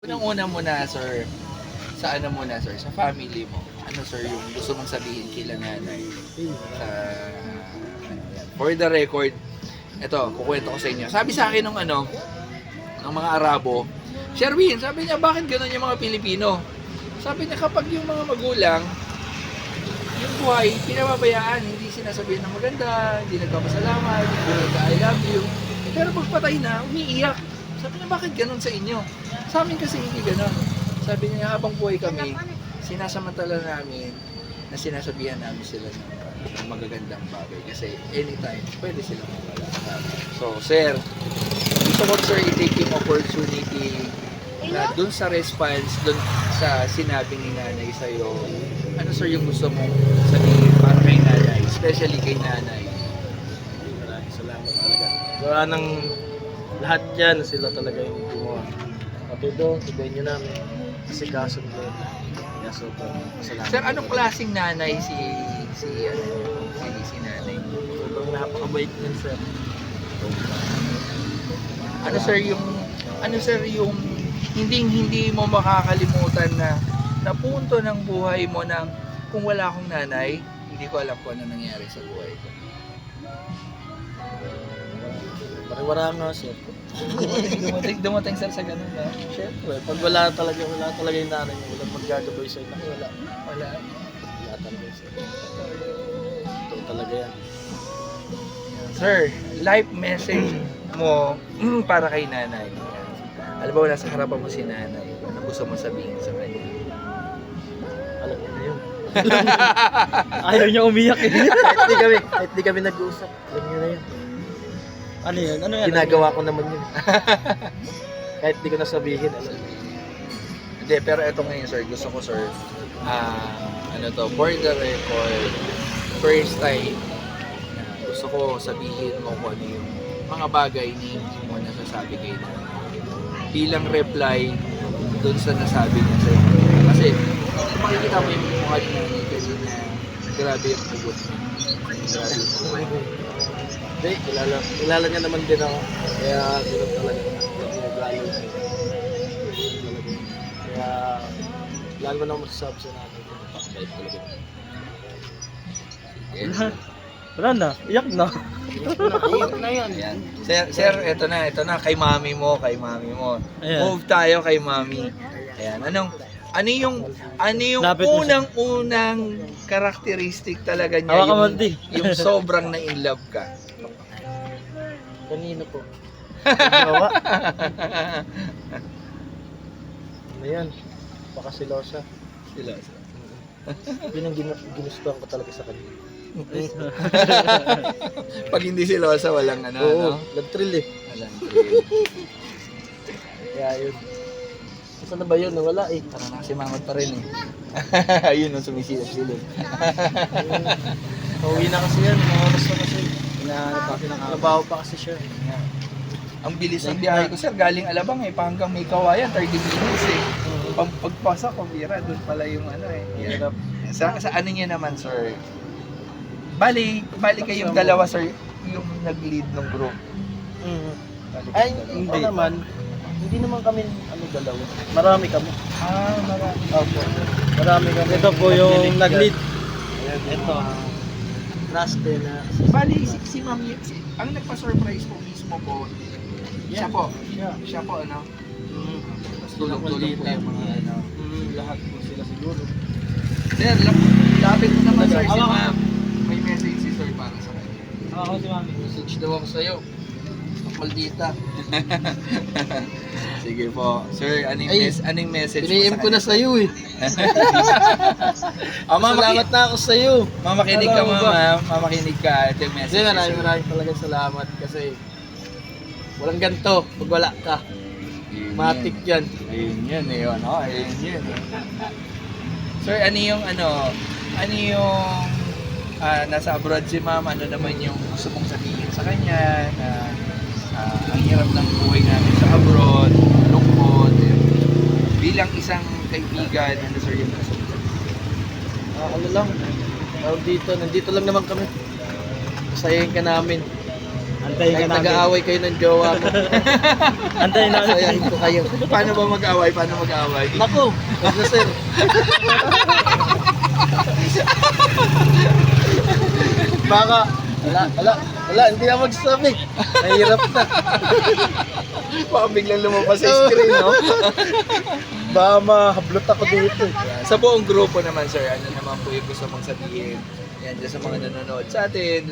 Unang-una muna, sir, sa ano muna, sir, sa family mo. Ano, sir, yung gusto mong sabihin kila nanay? Sa, for the record, ito, kukwento ko sa inyo. Sabi sa akin ng mga Arabo, Sherwin, sabi niya, bakit gano'n yung mga Pilipino? Sabi niya, kapag yung mga magulang, yung buhay, pinababayaan, hindi sinasabihin ng maganda, hindi nagpapasalamat, hindi nagka-I love you. Pero pagpatay na, umiiyak. Sabi niya, bakit ganun sa inyo? Sa amin kasi hindi ganun. Sabi niya, habang buhay kami, sinasamantala namin na sinasabihan namin sila ng magagandang bagay. Kasi anytime, pwede silang mawala. So, sir, gusto ko, sir, i-take yung opportunity na dun sa response, dun sa sinabi ni nanay sa'yo, ano, sir, yung gusto mong sabihin para kay nanay, especially kay nanay? Maraming salamat talaga. Gawa ng lahat yan, sila talaga yung gumawa. Pati doon, sabihin nyo namin, kasi kaso doon. Kaya sobrang salamat. Sir, anong klaseng nanay si nanay? Sobrang napakabait din, sir. Ano sir yung hindi mo makakalimutan na punto ng buhay mo na kung wala akong nanay, hindi ko alam kung ano nangyari sa buhay ko. Pariwara nga, sir. Dumating sir sa ganun ba? Siyempre, pag wala talaga yung nanay mo, walang maggagabay sa'yo na wala. Wala. Wala talaga sir. Ito talaga yan. Sir, life message mo para kay nanay. Alam mo, nasa harapan mo si nanay. Ano gusto mo sabihin sa kanya? Alam mo na yun. Ayaw niya umiyak eh. kahit di kami nag-uusap. Alam niyo na yun. Ano yun? Ano yan? Ginagawa ko naman yun. Kahit di ko nasabihin. Alam niyo. Hindi, pero eto ngayon, sir. Gusto ko, sir, for the record, first time, gusto ko sabihin mo kung ano yung mga bagay ni hindi mo nasasabi kay nanay. Bilang reply doon sa nasabi niya sa'yo. Kasi, kung makikita mo yung mukha ni nanay kanina, grabe yung pugot niya. Grabe yung pugot niya. Hindi, kilala niya naman din ako. Kaya gano'n talaga. Nag-value siya. Kaya, wala naman ako masasabi sa natin. Napakabait talaga. Wala na, iyak na. Iyak na yan. Ayan. Sir, eto na, kay mami mo. Ayan. Move tayo kay mami. Ayan, ano yung Lapit mo siya. unang karakteristik talaga niya, Hawakan mo, Di. yung sobrang na-in-love ka? Kanino po? Gawa. Ano yan? Baka silosa. Sila. Yun ang ginustuhan ko talaga sa kanya. Pag hindi silosa, walang Oo, nag-thrill eh. Walang Kaya yun. Saan na ba yun? Nawala eh. Parang nakasimamot pa rin eh. Ayun, no, sumisilip-silip. Pauwi na kasi yan. Mga oras na kasi. Trabaho pa kasi siya. Ang bilis ng biyahe ko, sir. Galing Alabang eh, pa hanggang may kawayan, 30 minutes eh. Pagpasa ko, bira, doon pala yung Hirap. Sa ano niya naman, sir? Bali kayong dalawa, sir, yung nag-lead ng group. Bali Ay, kayong hindi dalawa. naman. Hindi naman kami dalawa. Marami kami. Marami. Opo. Marami kami. Ito po yung nag-lead. Ito. Raste na. Bali, si Ma'am, ang nagpa-surprise po mismo po, siya po. Siya. Siya po, ano? Tapos tulog-tulog po Nakulita. yung mga ano. Lahat po sila siguro. Sir, lapit mo naman, sir, si Awa ka. Ma'am. May message si sir para sa kanya. Ako si Mami. Message daw ako sa'yo. Maldita. Sige po. Sir, anong message mo Piniem sa ko na kanya? sa'yo eh. Salamat na ako sa'yo. Mamakinig ka, Alam mo ba? ma'am. Mamakinig ka. Ito yung message. Kasi maraming talagang salamat kasi walang ganito pag wala ka. Matik yan. Ayun yan eh. Ano? Ayun yan eh. Sir, ano yung nasa abroad si ma'am, ano naman yung gusto mong sabihin sa kanya na ang hirap ng buhay natin sa abroad, lungkot, bilang isang kaibigan, ano sir yung gusto mong sabihin? Ano lang, tawag dito, nandito lang naman kami. Masayahin ka namin. Antayin Kahit ka namin. nag-aaway kayo ng jowa mo. Antayin namin. Sayahin ko kayo. Paano ba mag-aaway? Paano mag-aaway? Naku, wag na sir. Baka, wala, hindi na magsasabi. Nahirap na. Baka biglang lumabas sa screen, no? Baka mahablot ako dito. Sa buong grupo naman, sir, ano naman po yung gusto mong sabihin? Yan, dyan sa mga nanonood sa atin,